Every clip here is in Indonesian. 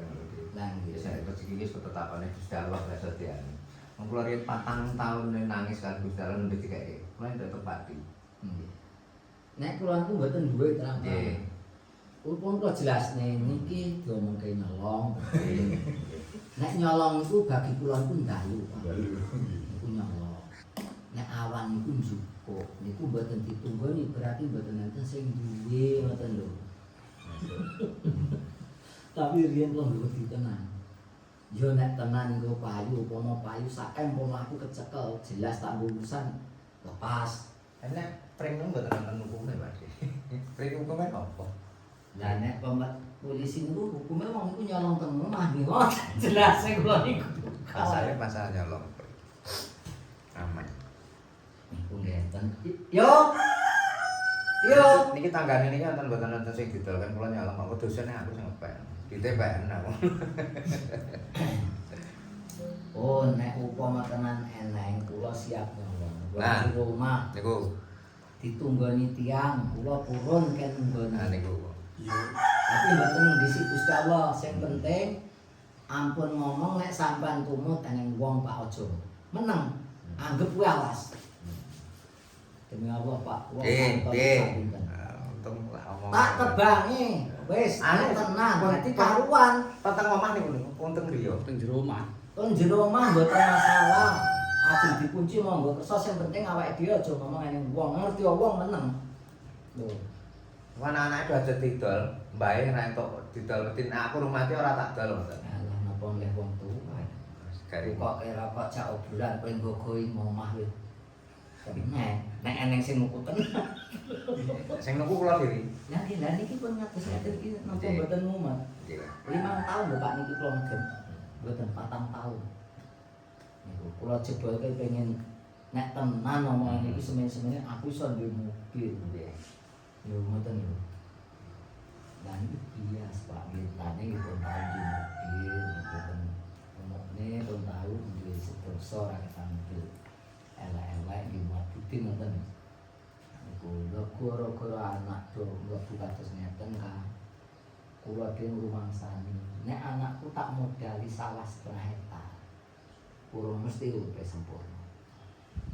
kan. Lah Wis nek rezeki wis ketetapane Gusti Allah lah sediane. Wong kula riyen 4 tahun nangis kan Gusti Allah ndek dikeke. Kula ndak tepati. Nek kula niku mboten duwe terang. Nggih. Pun kok jelasne niki diomongke nyolong. Nek nyolong itu bagi kula niku ndalu, Pak. Niku nyolong. Nek awan niku njupuk, niku mboten ditunggoni berarti mboten enten sing duwe ngoten lho. Tapi riyen kula ngerti tenan. Yo nek tenan nggo payu, upama payu sakem umpama aku kecekel, jelas tak urusan lepas. Nek pring mboten wonten hukume, Pak. Pring hukume apa? Lah nek polisi niku hukume wong niku nyolong teng omah niku jelas e kula niku. Pasale pasal nyolong. Aman. Niku ngeten. Yo. Yo. Niki tanggane niki wonten mboten sing didol kan kula nyolong kok dosane aku sing ngepek. Ditepen aku. Oh, nek upama tenan eneng kula siap nyolong. Nah, Di rumah niku ditunggoni tiang, kula purun kan nggone. nah niku. Tapi mboten ngisi Gusti Allah, sing penting ampun ngomong nek sampean tumut eneng wong Pak Ojo. Meneng, anggap kuwi awas. Demi Allah Pak, wong Nggih. Untung lah omong. tak tebangi, wis nek tenan, dadi karuan. Tentang omah niku untung riyo. Teng jero omah. Teng jero omah mboten masalah. Ajeng dikunci monggo kersa sing penting awake dhewe aja ngomong eneng wong, ngerti wong meneng. Lho. Wana anake do aja didol, mbae ra entuk didol metin aku rumate ora tak dol. Alah napa oleh wong tuwa. Gari Kok kira kok cak obrolan kowe nggogoi omah wis. Nek eneng sing nuku tenan. sing nuku kula dhewe. Lah niki pun ngatus ngaten iki napa Nggih. mboten mumet. Nggih. 5 tahun lho Pak niki kula ngeden. Mboten 4 tahun. Niku kula jebolke pengen nek tenan omongan iki semen-semene aku iso duwe mobil. Nggih. Yo ngoten lho. Lah niki bias Pak mintane nggih pun tahun di mobil, mboten umumne pun tahu duwe sedasa ra ketambil. Elek-elek di mati ngoten. Niku lho gara-gara anak do mlebu kados ngeten kan. Kula dhewe rumangsani. Nek anakku tak modali 1,5 hektar. Urung mesti urip sempurna.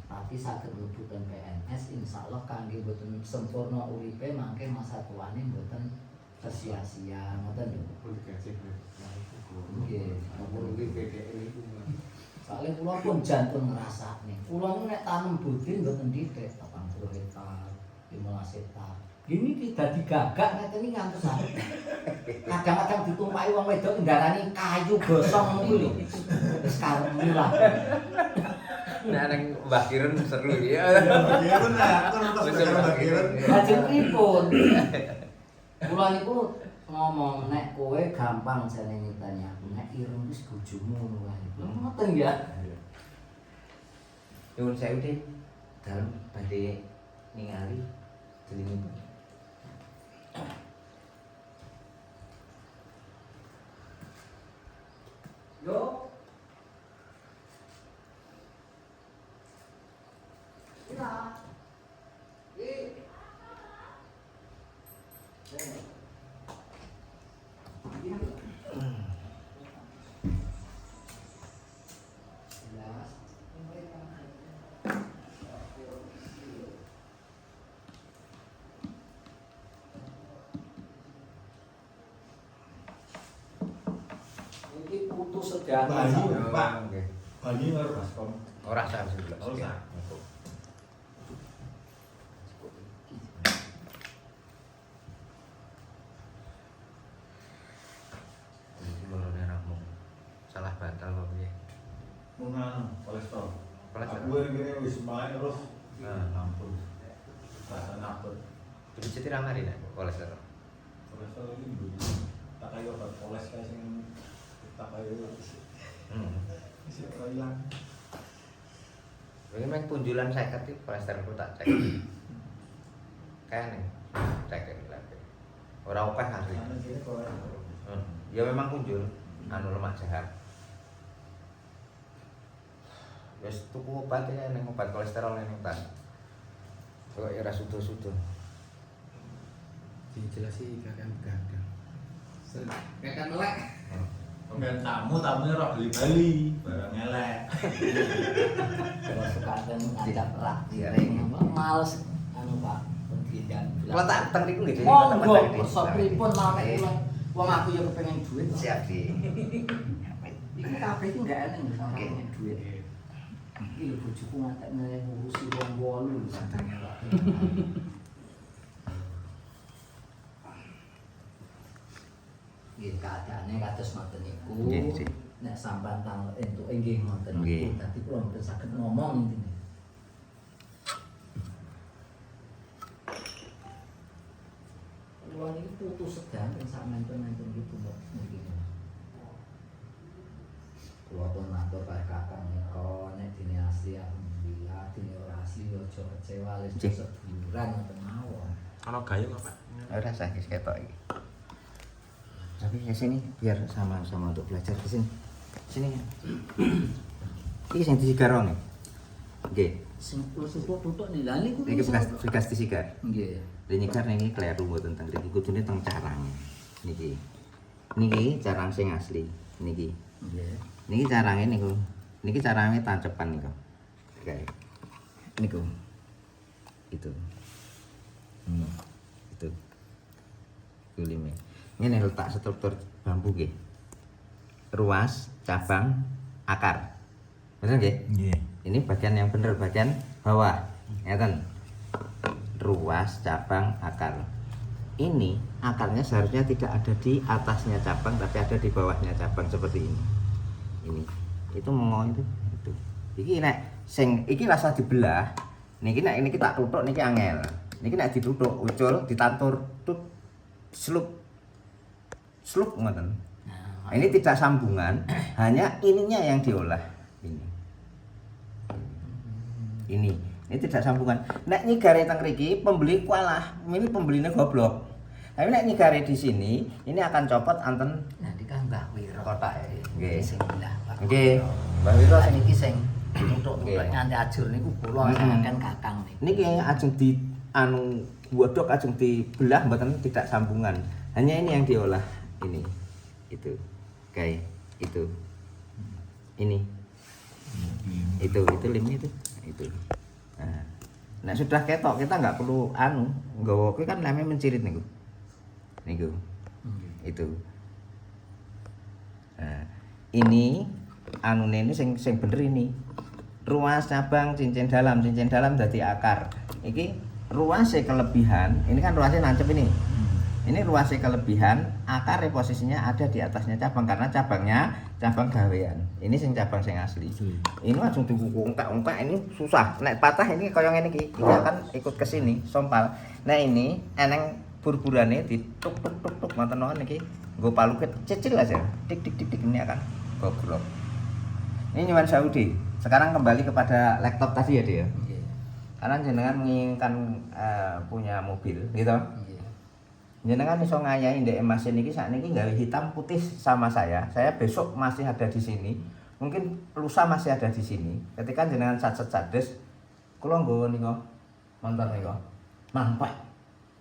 Tapi saged mlebu ten PNS insyaallah kangge mboten sempurna uripe mangke masa tuane mboten sia-sia ngoten lho. Nggih, soalnya kula pun jantung ngrasakne. Kula niku nek tanem budi mboten didik 80 hektar, 15 hektar. Gini ki dadi gagak ngeten iki ngantos aku. Kadang-kadang ditumpaki wong wedok ndarani kayu gosong ngono lho. Wis karepmu lah. Nek nang Mbah Kirun seru ya. Kirun lah, aku nonton Mbah Kirun. Lajeng pripun? Kula niku ngomong nek kowe gampang jane nyitani aku, nek ireng wis bojomu ngono wae. Ngoten ya. Nyuwun sewu deh. Dalem badhe ningali delingipun. Yo. Ina. Iki putu sedang Bayu, Pak. Nggih. Bagi ngaruh baskom. Ora sak sing delok. Ora sak. Iki lorone rampung. Salah bantal kok piye? Mungan kolesterol. Kolesterol. Aku ngene wis main terus. Nah. Ampun. Rasa napet. Diceti ra mari nek kolesterol. Kolesterol iki mburi. Tak kaya obat kolesterol sing tak kaya wis ora ilang. Ini mek punjulan 50 iki kolesterolku tak cek. Kene cek lagi. Ora akeh asli. Ana kene kolesterol. Ya memang punjul anu lemak jahat. Wis tuku obat ya ning obat kolesterol ning tas. Kok ora sudo-sudo. Dijelasi kakek gagal. Kakek melek. Kemudian tamunya roh bali-bali, barang elek. Kalau suka kan ada perak piring, males anu Pak, pendidikan. Kalau tak teng niku nggih. Oh, enggak, sop pripun mau nek kula wong aku ya kepengin duit. Siap, Di. Iku kabeh iki enggak enak lho sama pengen duit. Iki lho bojoku ngantek ngurusi wong 8 lho santai Pak. Nggih keadaane kados ngoten niku. Nggih, Cik. Nek sampean tanglet entuk nggih ngoten Nggih. niku. Dadi kula mboten saged ngomong intine. Kula niki putus sedanten sak menten-menten gitu kok niki. Kula pun matur karo kakang nika nek dene asli alhamdulillah, dene ora asli aja kecewa wis Nggih. seduluran ngoten mawon. Ana gayung apa? Ora usah wis ketok iki. Tapi ya sini biar sama-sama untuk belajar di sini. Sini. Iki sing disigar wong. Nggih. Sing kula tutuk nih lha niku. Iki bekas disigar. Nggih. Nyigar niki kleru mboten teng mriki kudune teng carang. Niki. Niki carang sing asli. Niki. Nggih. Niki carange niku. Niki carange tancepan niku. Kayak niku. Itu. Itu. Kulime. Ini letak struktur bambu nggih. Ruas, cabang, akar. Bener nggih? Nggih. Ini bagian yang bener, bagian bawah. Ngeten. Ruas, cabang, akar. Ini akarnya seharusnya tidak ada di atasnya cabang tapi ada di bawahnya cabang seperti ini. Ini. Itu mengo itu. Iki nek sing iki rasa dibelah. Niki nek niki tak tutuk niki angel. Niki nek ditutuk ucul ditantur tut slup. Slup ngoten. Nah, Ini tidak sambungan, hanya ininya yang diolah. Ini tidak sambungan. Nek nyigare teng mriki pembeli kualah, ini pembelinya goblok. Tapi nek nyigare di sini, ini akan copot anten nanti kan Mbah Wiro kotak. Nggih. sing bilah Pak. Nggih. Mbah Wiro Lah sing niki sing tutuk Nggih. nganti ajur niku kula kan kakang niku. niki ajeng di anu bodok ajeng dibelah mboten tidak sambungan. Hanya ini yang diolah. Ini. Itu. Kayak itu. Ini. Itu limnya itu. Itu. Nah, sudah ketok kita nggak perlu anu, nggawa kuwi kan lemnya mencirit niku. Niku. Itu. Nah, ini anune ini sing bener ini. Ruas, cabang, cincin dalam dadi akar. Iki ruasnya kelebihan, ini kan ruasnya nancep ini. Ini ruasnya kelebihan, akarnya posisinya ada di atasnya cabang karena cabangnya cabang gawean. Ini sing cabang sing asli. Ini langsung diungkak-ungkak ini susah. Nek patah ini koyo ngene iki, iki akan ikut ke sini, sompal. Nah ini eneng burburane dituk-tuk-tuk ngoten mawon iki. Nggo palu kecil aja. Tik tik tik tik ini akan goblok. Ini nyuwun Saudi. Sekarang kembali kepada laptop tadi ya, dia. Nggih. Karena jenengan menginginkan punya mobil, gitu. Nggih. Jenengan iso ngayahi ndek mesin iki sakniki gawe hitam putih sama saya. Saya besok masih ada di sini. Mungkin lusa masih ada di sini. Ketika jenengan sacet-sades, kula nggawa nika montor nika. Mampak.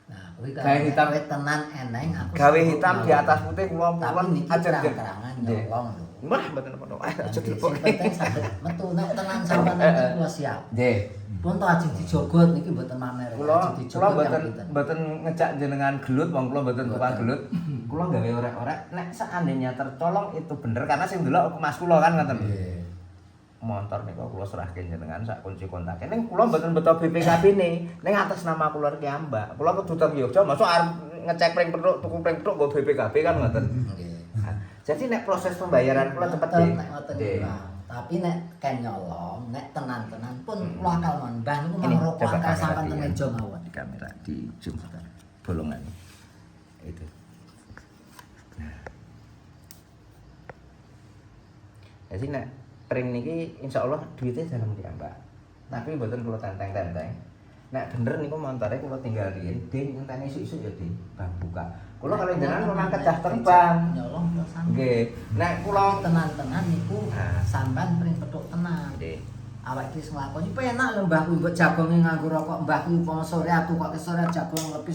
Nah, kuwi Gawe hitam. kowe tenan eneng aku. Gawe sanggup hitam di ngawon. atas putih kula Tapi pun niki aja terang-terangan nyolong lho. Wah, mboten apa-apa. Ayo aja Sing dilebok. penting saged metu nek tenan sampeyan kula siap. Nggih. Pun to ajeng dijogot niki mboten mamer. Kula Ajeng kula dijogot yang mboten pinten. mboten ngejak jenengan gelut, wong kula mboten tukang Mboten. gelut. Kula gawe orek-orek nek seandainya tercolong itu bener karena sing delok Mas kula kan ngoten. Nggih. Motor niku kula serahke jenengan sak kunci kontake. Ning kula mboten beto BPKB-ne, ning atas nama kula iki ambak. Kula kudu teng Yogya, masuk arep ngecek pring petuk, tuku pring petuk nggo BPKB kan ngoten. Nggih. Jadi nek proses pembayaran kula cepet Ngoten, nggih. nek ngoten Nggih. Bang. Tapi nek ken nyolong, nek tenan-tenan pun kula akal mon. Mbah niku Ini, mau rokok coba akal kamera sampean teng di- meja mawon. Di kamera di zoom bolongan. Itu. Nah. Jadi nek pring niki insyaallah duitnya dalam diambak. Tapi mboten kula tenteng-tenteng. Nek bener niku montore kula tinggal riyen, den ngenteni isuk-isuk ya Den, bang buka. Kula kalau jenengan memang kedah terbang. Nyolong kula sampean. Nggih. Nek kula Tenan-tenan niku Nah. sampean pring petuk tenan. nggih. Awak iki wis nglakoni penak lho mbah kuwi mbok jagonge nganggo rokok mbah kuwi upama sore atu kok ke sore jagung lebih